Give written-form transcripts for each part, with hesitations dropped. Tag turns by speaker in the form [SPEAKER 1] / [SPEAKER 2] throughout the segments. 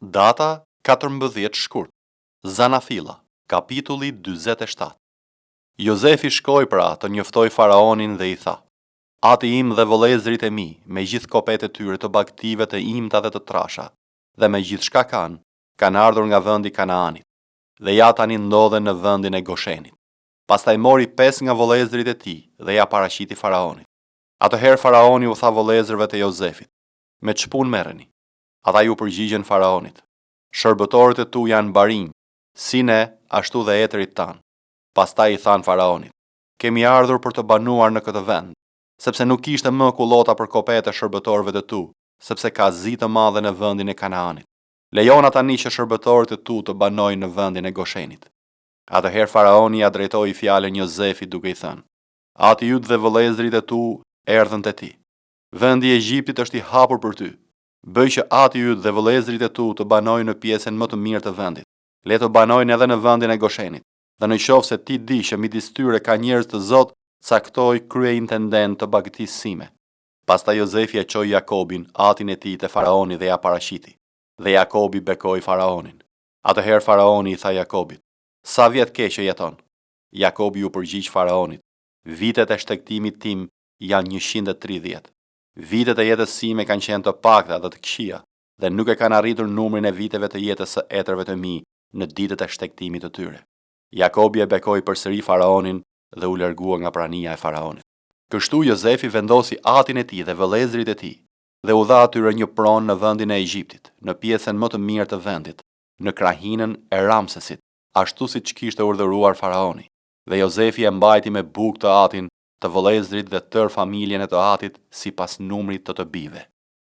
[SPEAKER 1] Data 14 shkurt. Zanafilla, kapitulli 47. Jozefi shkoi pra të njoftoi faraonin dhe i tha: Ati im dhe vëllezërit e mi, me gjithë kopet e tyre të bagtive të imta dhe të trasha, dhe me gjithë shka kanë ardhur nga vendi Kanaanit, dhe ja tani ndodhen në vendin e Goshenit. Pastaj mori 5 nga vëllezërit e tij dhe ja paraqiti faraonit. Atëherë faraoni u tha vëllezërve të Jozefit: Me ç'punë merreni? Ata ju përgjigjen faraonit: Shërbëtorët e tu janë barinj, si ne, ashtu dhe etërit tanë. Pastaj i than faraonit: Kemi ardhur për të banuar në këtë vend, sepse nuk kishte më kullota për kopet e shërbëtorëve të tu, sepse ka zi të madhe në vendin e Kanaanit. Lejona tani që shërbëtorët e tu të banojnë në vendin e Goshenit. Atëherë faraoni ja drejtoi fjalën Jozefit duke i thënë: Ati ju dhe vëllezërit e tu erdhën te ti. Vendi i Egjiptit është i hapur për ty. Bëj që ati ju dhe vëllezërit e tu të banojnë në pjesën më të mirë të vendit. Le të banojnë edhe në vendin e Goshenit. Dhe në qoftë se ti di që midis tyre ka njerëz të Zot, caktoj kryeintendent të bagëtisë sime. Pastaj Jozefi e çoi Jakobin, atin e tij te faraoni dhe ja paraqiti. Dhe Jakobi bekoi faraonin. Atëherë faraoni i tha Jakobit: Sa vjet ke që jeton? Jakobi u përgjigj faraonit: Vitet e shtegtimit tim janë 130. Vitet e jetës sime kanë qenë të pakta dhe të këqija, dhe nuk e kanë arritur numrin e viteve të jetës së etërve të mi në ditët e shtegtimit të tyre. Jakobi e bekoi përsëri faraonin dhe u largua nga prania e faraonit. Kështu Jozefi vendosi atin e tij dhe vëllezërit e tij dhe u dha atyre një pronë në vendin e Egjiptit, në pjesën më të mirë të vendit, në krahinën e Ramsesit, ashtu siç kishte urdhëruar faraoni. Dhe Jozefi e mbajti me bukë të atin, të vëllezërit dhe tërë familjen e të atit sipas numrit të bive.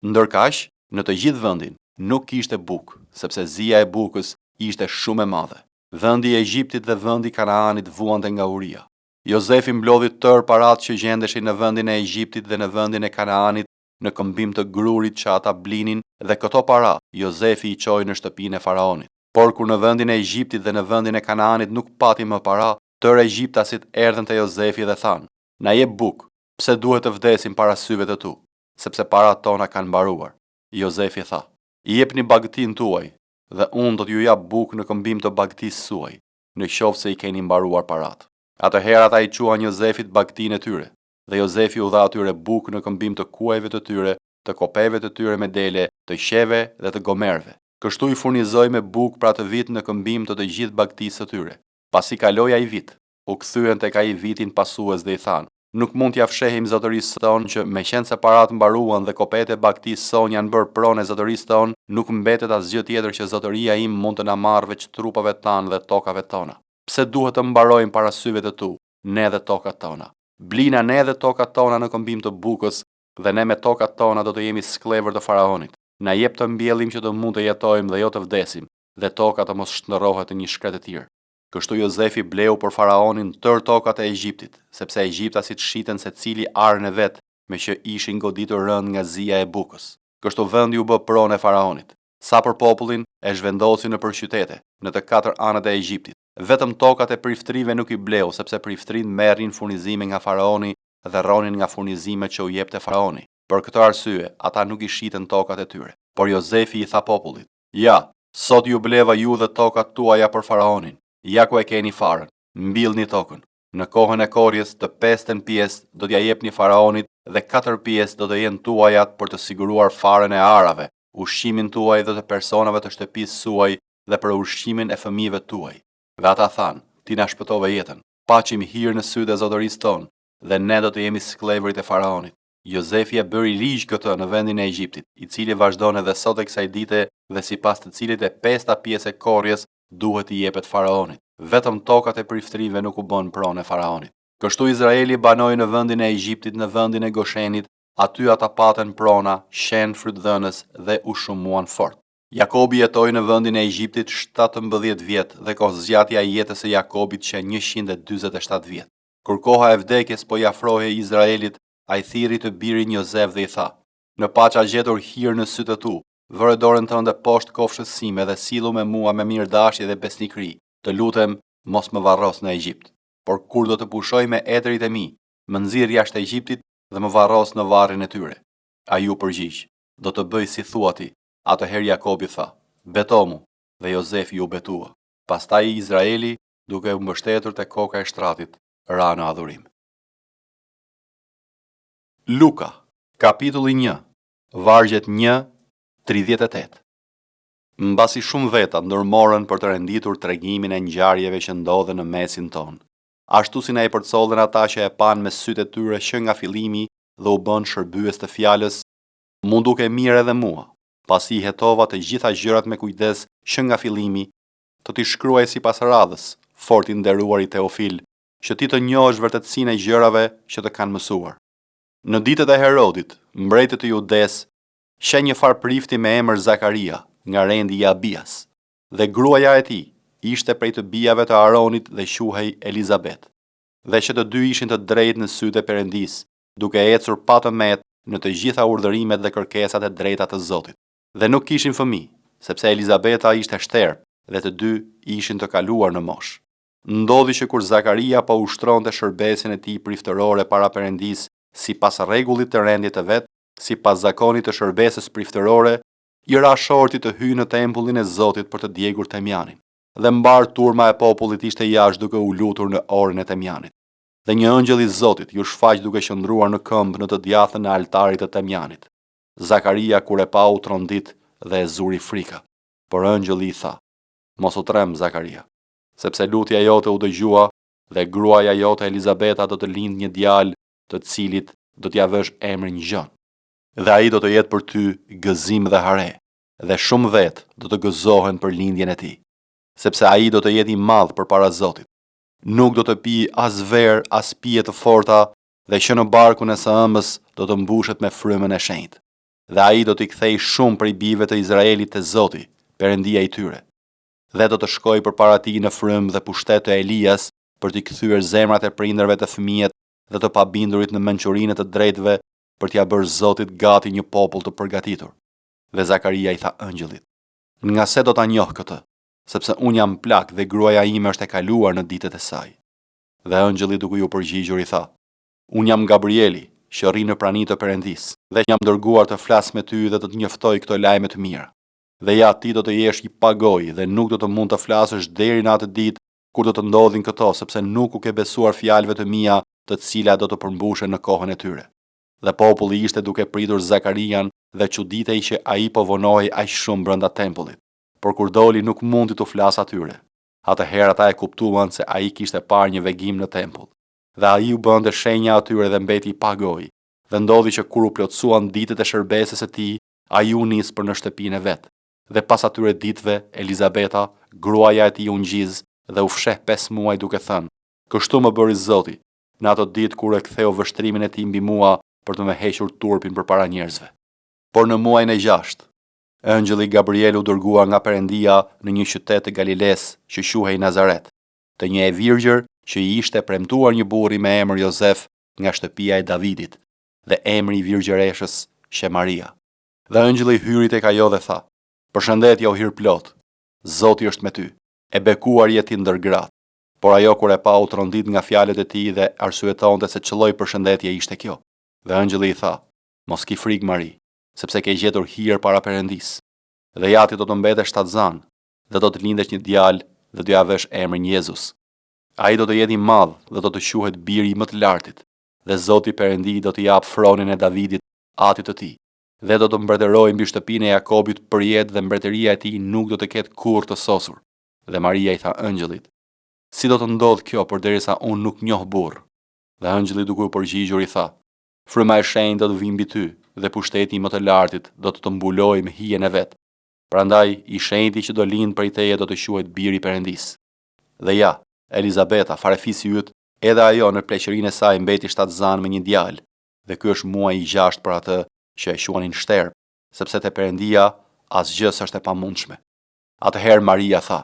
[SPEAKER 1] Ndërkaq, në të gjithë vendin nuk kishte bukë, sepse zia e bukës ishte shumë e madhe. Vendi i Egjiptit dhe vendi i Kanaanit vuante nga uria. Jozefi mblodhi tërë paratë që gjendeshin në vendin e Egjiptit dhe në vendin e Kanaanit në këmbim të grurit që ata blinin, dhe këto para Jozefi i çoi në shtëpinë e faraonit. Por kur në vendin e Egjiptit dhe në vendin e Kanaanit nuk pati më para, tërë egjiptasit erdhën te Jozefi dhe thanë: Na jep bukë, pse duhet të vdesim para syve të tu, sepse parat tona kanë mbaruar. Jozefi tha: I jepni bagëtin tuaj, dhe unë do t'ju jap bukë në këmbim të bagëtisë suaj, në qoftë se i keni mbaruar parat. Atëherë ata i quan Jozefit bagëtinë e tyre, dhe Jozefi u dha atyre bukë në këmbim të kuajve të tyre, të kopeve të tyre me dele, të qeve dhe të gomerve. Kështu i furnizoi me bukë për atë vit në këmbim të gjithë bagëtisë së tyre. Pasi kaloi ai vit, u kthyen tek ai vitin pasues dhe i thanë: Nuk mund t'ja fshehim zotërisë tonë që me qenë se parat mbaruan dhe kopet e bagëtisë son janë bërë pronë e zotërisë tonë, nuk mbetet asgjë tjetër që zotëria im mund të na marrë veç trupave tanë dhe tokave tona. Pse duhet të mbarojmë para syve të tu, ne dhe tokat tona? Blina ne dhe tokat tona në këmbim të bukës, dhe ne me tokat tona do të jemi skllëvër të faraonit. Na jep të mbjellim që të mund të jetojmë dhe jo të vdesim, dhe toka të mos shndërrohet në një shkret të tjerë. Kështu Jozefi bleu për faraonin tërë tokat e Egjiptit, sepse egjiptasit shiten secili arën e vet, me që ishin goditur rënd nga zia e bukës. Kështu vendi u bë pronë e faraonit. Sa për popullin, e zhvendosi nëpër qytete, në të 4 anët e Egjiptit. Vetëm tokat e priftrive nuk i bleu, sepse priftrit merrin furnizime nga faraoni dhe rronin nga furnizimet që u jepte faraoni. Për këtë arsye, ata nuk i shiten tokat e tyre. Por Jozefi i tha popullit: Ja, sot ju bleva ju dhe tokat tuaja për faraonin. Ja ku e keni farën, mbillni tokën. Në kohën e korjes, të 5 pjesë do t'ja jepni faraonit dhe 4 pjesë do të jenë tuajat për të siguruar farën e arave, ushqimin tuaj dhe të personave të shtëpisë suaj dhe për ushqimin e fëmijëve tuaj. Dhe ata thanë: Ti na shpëtove jetën, paçim hir në sytë e zotërisë tonë, dhe ne do të jemi skllëvrit e faraonit. Jozefi e bëri ligj këtë në vendin e Egjiptit, i cili vazhdon edhe sot e kësaj dite dhe sipas të cilit e 5 pjesë e korjes duhet i jepet faraonit. Vetëm tokat e priftrive nuk u bën pronë e faraonit. Kështu Izraeli banoi në vendin e Egjiptit, në vendin e Goshenit, aty ata patën prona, shenë frytdhënës dhe u shumuan fort. Jakobi jetoi në vendin e Egjiptit 17 vjet dhe kohëzgjatja e jetës së Jakobit që 147 vjet. Kur koha e vdekjes po i afrohej Izraelit, ai thirri të birin Jozef dhe i tha: Në paça gjetur hir në sytë tu, vëre dorën tënde poshtë kofshës sime dhe sillu me mua me mirëdashje dhe besnikëri. Të lutem, mos më varros në Egjipt. Por kur do të pushoj me etërit e mi, më nxirr jashtë Egjiptit dhe më varros në varrin e tyre. Ai u përgjigj: Do të bëj si thua ti. Atëherë Jakobi tha: beto mu, dhe Jozefi u betua. Pastaj Izraeli, duke u mbështetur te koka e shtratit, ra në adhurim. Luka, kapitulli 1, vargjet 1-38. Mbasi shumë veta ndërmorën për të renditur tregimin e ngjarjeve që ndodhen në mesin ton. Ashtu si na i përcollën ata që e panë me sytë e tyre që nga fillimi dhe u bën shërbyes të fjalës, mu duke mirë edhe mua, pasi i hetova të gjitha gjërat me kujdes që nga fillimi, të t'i shkruaj sipas radhës, fort i nderuar i Teofil, që ti të njohësh vërtetësinë e gjërave që të kanë mësuar. Në ditët e Herodit, mbretit të Judes, sheh një far prifti me emër Zakaria, nga rendi i Abias, dhe gruaja e tij ishte prej të bijave të Aronit dhe quhej Elizabet, dhe që të dy ishin të drejtë në sytë e Perëndis, duke ecur pa të met në të gjitha urdhërimet dhe kërkesat e drejta të Zotit. Dhe nuk kishin fëmijë, sepse Elizabeta ishte shterp dhe të dy ishin të kaluar në moshë. Ndodhi që kur Zakaria po ushtronte shërbesin e tij priftërore para Perëndis, sipas rregullit të rendit të vet, sipas zakonit të shërbesës priftërore, i ra shorti të hyjë në tempullin e Zotit për të djegur temjanin, dhe mbar turma e popullit ishte jashtë duke u lutur në orën e temjanit. Dhe një ëngjëll i Zotit ju shfaq duke qëndruar në këmbë në të djathën e altarit të temjanit. Zakaria kur e pa u trondit dhe e zuri frika, por ëngjëlli i tha: "Mos u trem, Zakaria, sepse lutja jote u dëgjua dhe gruaja jote Elizabeta do të lindë një djalë, të cilit do t'ja vësh emrin Gjon. Dhe ai do të jetë për ty gëzim dhe hare, dhe shumë vetë do të gëzohen për lindjen e tij, sepse ai do të jetë i madh përpara Zotit. Nuk do të pijë as verë as pije të forta, dhe që në barkun e së ëmbës do të mbushet me frymën e shenjtë. Dhe ai do t'i kthejë shumë prej bijve të Izraelit te Zoti, Perëndia i tyre. Dhe do të shkojë përpara tij në frymë dhe pushtet të Elias për t'i kthyer zemrat e prindërve të fëmijët dhe të pabindurit në mençurinë të drejtëve, për t'ia bërë Zotit gati një popull të përgatitur." Dhe Zakaria i tha ëngjëllit: "Nga se do ta njoh këtë, sepse unë jam plak dhe gruaja ime është e kaluar në ditët e saj." Dhe ëngjëlli duke ju përgjigjur i tha: "Unë jam Gabrieli, që rri në praninë të Perëndis, dhe jam dërguar të flas me ty dhe të të njoftoj këto lajme të mira. Dhe ja, ti do të jesh i pagoj dhe nuk do të mund të flasësh deri në atë ditë kur do të ndodhin këto, sepse nuk u ke besuar fjalëve të mia, të cilat do të përmbushen në kohën e tyre." Dhe populli ishte duke pritur Zakarian dhe çuditej që ai po vonohej aq shumë brenda tempullit, por kur doli nuk mundi të flasë atyre. Atëherë ata e kuptuan se ai kishte parë një vegim në tempull, dhe ai u bënte shenja atyre dhe mbeti i pagoj. Dhe ndodhi që kur u plotësuan ditët e shërbesës së tij, ai u nis për në shtëpinë e vet. Dhe pas atyre ditëve, Elizabeta, gruaja e tij u ngjiz dhe u fsheh 5 muaj duke thënë: "Kështu më bëri Zoti, në ato ditë kur e ktheu vështrimin e tij mbi mua për të më hequr turpin përpara njerëzve." Por në muajin e 6, ëngjëlli Gabriel u dërgua nga Perëndia në një qytet të Galiles që quhej Nazaret, të një e virgjër që i ishte premtuar një burri me emër Jozef nga shtëpia e Davidit, dhe emri i virgjëreshës she Maria. Dhe ëngjëlli hyri tek ajo dhe tha: "Përshëndetje o hir plot, Zoti është me ty, e bekuar je ti ndër gratë." Por ajo kur e pa u trondit nga fjalët e tij dhe arsyetonte se ç'lloj përshëndetje ishte kjo. Dhe ëngjëlli i tha: "Mos ki frikë Mari, sepse ke gjetur hir para Perëndis. Dhe ja ti do të mbetesh shtatzan, dhe do të lindesh një djalë dhe do ja vësh emrin Jezus. Ai do të jetë i madh dhe do të quhet biri i më të lartit, dhe Zoti Perëndi do t'i jap fronin e Davidit, atit të tij, dhe do të mbretërojë mbi shtëpinë e Jakobit përjetë dhe mbretëria e tij nuk do të ketë kurrë të sosur." Dhe Maria i tha ëngjëllit: "Si do të ndodh kjo përderisa unë nuk njoh burr?" Dhe ëngjëlli duke u përgjigjur i tha: "Fryma e shenjtë do të vijë mbi ty dhe pushteti i më të lartit do të mbulojë me hijen e vet. Prandaj i shenjti që do lind prej teje do të quhet biri i Perëndis." Dhe ja, Elizabeta, farefisi yt, edhe ajo në pleqërinë e saj mbeti shtatzan me një djalë, dhe ky është muaji i 6 për atë që e quanin shterp, sepse te Perëndia asgjë s'është e pamundshme. Atëherë Maria tha: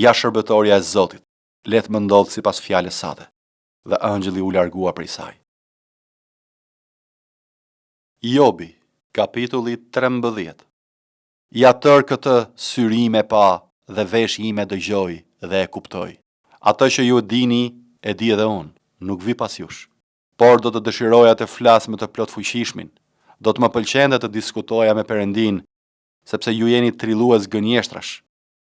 [SPEAKER 1] "Ja shërbëtorja e Zotit, le të më ndodh sipas fjalës sate." Dhe ëngjëlli u largua prej saj. Jobi, kapitulli 13. Ja tër këtë syri ime pa dhe vesh ime dëgjoj dhe e kuptoj. Atë që ju dini, e di edhe unë, nuk vi pas jush. Por do të dëshiroja të flas me të plot fuqishmin, do të më pëlqente të diskutoja me Perëndin, sepse ju jeni trillues gënjeshtrash.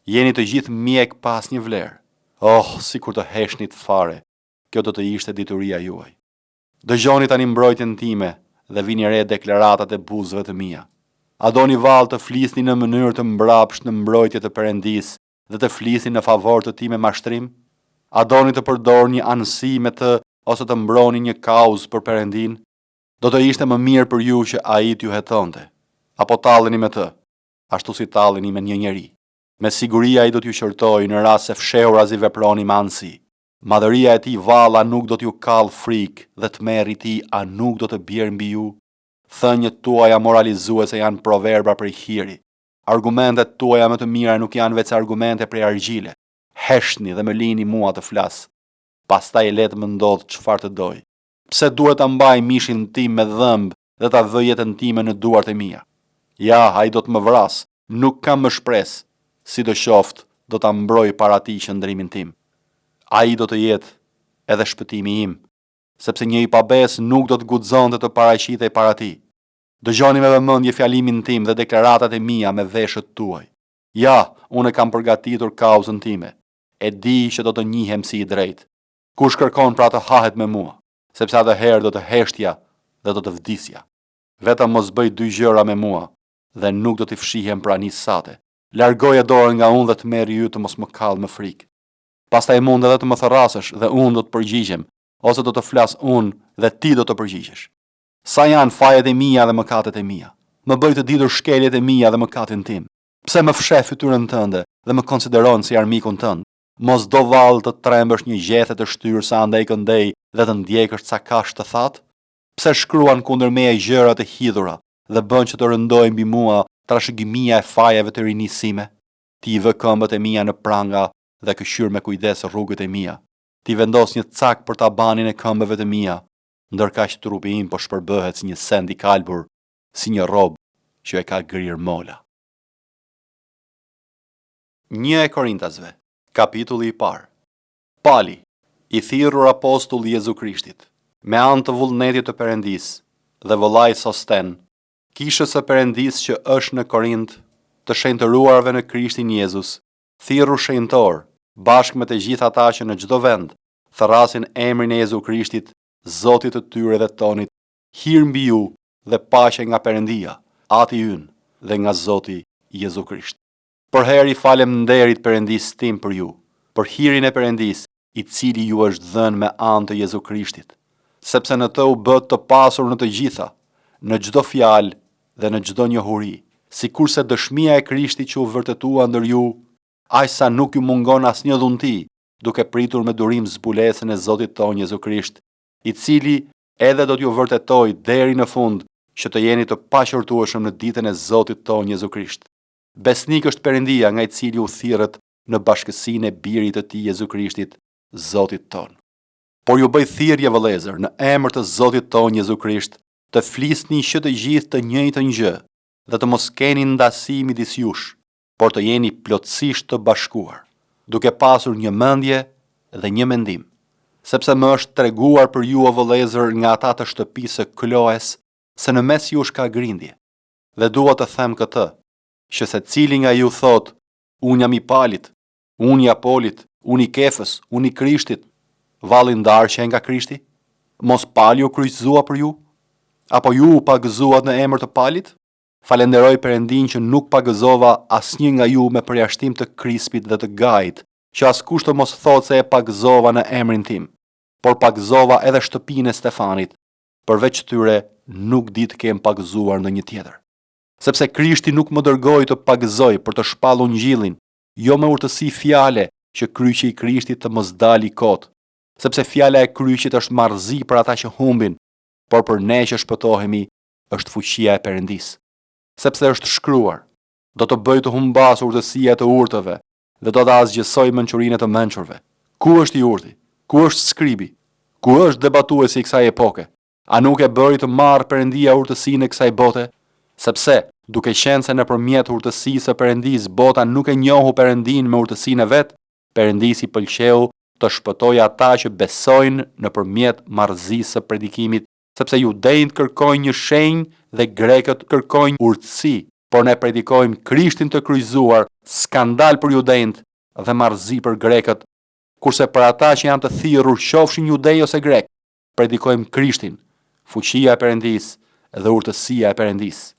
[SPEAKER 1] Jeni të gjithë mjek pas një vlerë. Oh, si kur të heshnit fare, kjo do të ishte dituria juaj. Dëgjoni tani mbrojtjen time dhe vini re deklaratat e buzëve të mia. A doni vallë të flisni në mënyrë të mbrapsht në mbrojtje të Perëndis dhe të flisni në favor të tij me mashtrim? A doni të përdorni anësi me të ose të mbroni një kauzë për Perëndin? Do të ishte më mirë për ju që ai t'ju hetonte. Apo talleni me të, ashtu si talleni me një njeri. Me siguri ai do t'ju qërtoj në rast se fshehurazi veproni me anësi. Madhëria e tij valla nuk do t'ju kall frikë dhe tmerri i tij a nuk do të bjerë mbi ju. Thënjët tuaja moralizuese janë proverba prej hiri. Argumentet tuaja më të mira nuk janë veç argumente prej argjile. Heshni dhe më lini mua të flas. Pastaj le të më ndodh çfarë të doj. Pse duhet ta mbaj mishin tim me dhëmb dhe ta vë jetën time në duart e mia? Ja, ai do të më vras, nuk kam më shpresë. Sidoqoftë, do ta mbroj para tij qëndrimin tim. Ai do të jetë edhe shpëtimi im, sepse një i pabes nuk do të guxonte të paraqitej para tij. Dëgjoni me vëmendje fjalimin tim dhe deklaratat e mia me veshët tuaj. Ja, unë kam përgatitur kauzën time. E di që do të njihem si i drejtë. Kush kërkon pra të hahet me mua, sepse atë herë do të heshtja dhe do të vdisja. Vetëm mos bëj dy gjëra me mua dhe nuk do t'i fshihem pranë sate. Largoje dorën nga unë dhe të merri ju të mos më kall më frikë. Pastaj mund edhe të më tharrasësh dhe unë do të përgjigjem, ose do të flas unë dhe ti do të përgjigjesh. Sa janë fajet e mia dhe mëkatet e mia? Më bëj të ditur shkeljet e mia dhe mëkatin tim. Pse më fsheh fytyrën tënde dhe më konsideron si armikun tënd? Mos do vallë të trembësh një gjethe të shtyrë sa andej këndej dhe të ndjekësh ca kash të thatë? Pse shkruan kundër meje gjëra të hidhura dhe bën që të rëndojë mbi mua trashëgimia e fajeve të rinisime? Ti vë këmbët e mia në pranga dhe këshyr me kujdes rrugët e mia. Ti vendos një cak për tabanin e këmbëve të mia, ndërkaq trupi im po shpërbëhet si një send i kalbur, si një rob që e ka grir mola. 1 Korintasve, kapitulli i parë. Pali, i thirrur apostull i Jezu Krishtit, me anë të vullnetit të Perëndis dhe vëllai Sosten, kishës së Perëndis që është në Korint, të shenjtëruarve në Krishtin Jezus, thirrur shenjtor, bashkë me të gjithë ata që në çdo vend thërrasin emrin e Jezu Krishtit, Zotit të tyre dhe tonit, hir mbi ju dhe paqe nga Perëndia, Ati ynë dhe nga Zoti Jezu Krisht. Për herë i faleminderit Perëndis tim për ju, për hirin e Perëndis, i cili ju është dhënë me anë të Jezu Krishtit, sepse në të u bët të pasur në të gjitha, në çdo fjalë dhe në çdo njohuri, sikurse dëshmia e Krishtit që u vërtetua ndër ju, aq sa nuk ju mungon asnjë dhunti, duke pritur me durim zbulesën e Zotit ton Jezu Krisht, i cili edhe do t'ju vërtetoj deri në fund që të jeni të paqërtueshëm në ditën e Zotit ton Jezu Krisht. Besnik është Perëndia nga i cili u thirrët në bashkësinë e birit të tij Jezu Krishtit, Zotit ton. Por ju bëj thirrje vëllezër në emër të Zotit ton Jezu Krisht, të flisni që të gjithë të njëjtën gjë dhe të mos keni ndasi midis jush, por të jeni plotësisht të bashkuar, duke pasur një mendje dhe një mendim. Sepse më është treguar për ju o vëllezër nga ata të shtëpisë së Kloes, se në mes jush ka grindje. Dhe dua të them këtë, që secili nga ju thot, unë jam i Palit, unë i Apolit, unë i Kefës, unë i Krishtit, valli ndarë që nga Krishti? Mos Pali u kryqëzua për ju? Apo ju u pagëzuat në emër të Palit? Falenderoj Perëndin që nuk pagëzova asnjë nga ju me përjashtim të Krispit dhe të Gajit, që askush të mos thotë se e pagëzova në emrin tim, por pagëzova edhe shtëpinë e Stefanit, përveç tyre nuk di të kem pagëzuar ndonjë tjetër. Sepse Krishti nuk më dërgoi të pagëzoj për të shpallur Injillin, jo me urtësi fjale që kryqi i Krishtit të mos dali kot, sepse fjala e kryqit është marrëzi për ata që humbin, por për ne që shpëtohemi është fuqia e Perëndis. Sepse është shkruar, do të bëj të humbasur urtësia të urtëve dhe do të azgjësoj mençurinë të mençurve. Ku është i urti? Ku është skribi? Ku është debatuesi i kësaj epoke? A nuk e bëri të marrë Perëndia urtësinë e kësaj bote? Sepse, duke qenë se nëpërmjet urtësisë së Perëndis bota nuk e njohu Perëndin me urtësinë e vet, Perëndisi pëlqeu të shpëtojë ata që besojnë nëpërmjet marrëzisë së predikimit, sepse judejt kërkojnë një shenjë dhe grekët kërkojnë urtësi, por ne predikojmë Krishtin të kryqëzuar, skandal për judejt dhe marrëzi për grekët, kurse për ata që janë të thirrur, qofshin judej ose grek, predikojmë Krishtin, fuqia e Perëndisë dhe urtësia e Perëndisë.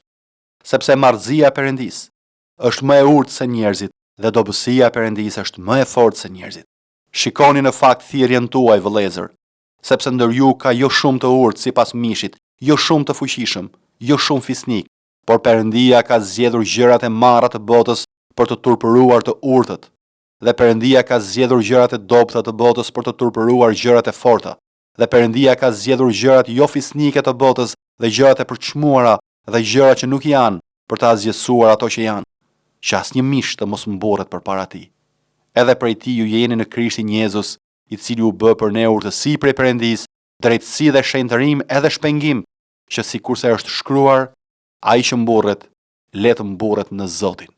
[SPEAKER 1] Sepse marrëzia e Perëndisë është më e urtë se njerëzit dhe dobësia e Perëndisë është më e fortë se njerëzit. Shikoni në fakt thirrjen tuaj, vëllezër, sepse ndër ju ka jo shumë të urtë sipas mishit, jo shumë të fuqishëm, jo shumë fisnik, por Perëndia ka zgjedhur gjërat e marra të botës për të turpëruar të urtët, dhe Perëndia ka zgjedhur gjërat e dobëta të botës për të turpëruar gjërat e forta, dhe Perëndia ka zgjedhur gjërat jo fisnike të botës dhe gjërat e përçmuara dhe gjërat që nuk janë për të azgjësuar ato që janë, që asnjë mish të mos mburret përpara tij. Edhe prej tij ju jeni në Krishtin Jezus, i cili u bë për ne urtësi prej Perëndisë, drejtësi dhe shenjtërim edhe shpengim, që sikurse është shkruar, ai që mburret, le të mburret në Zotin.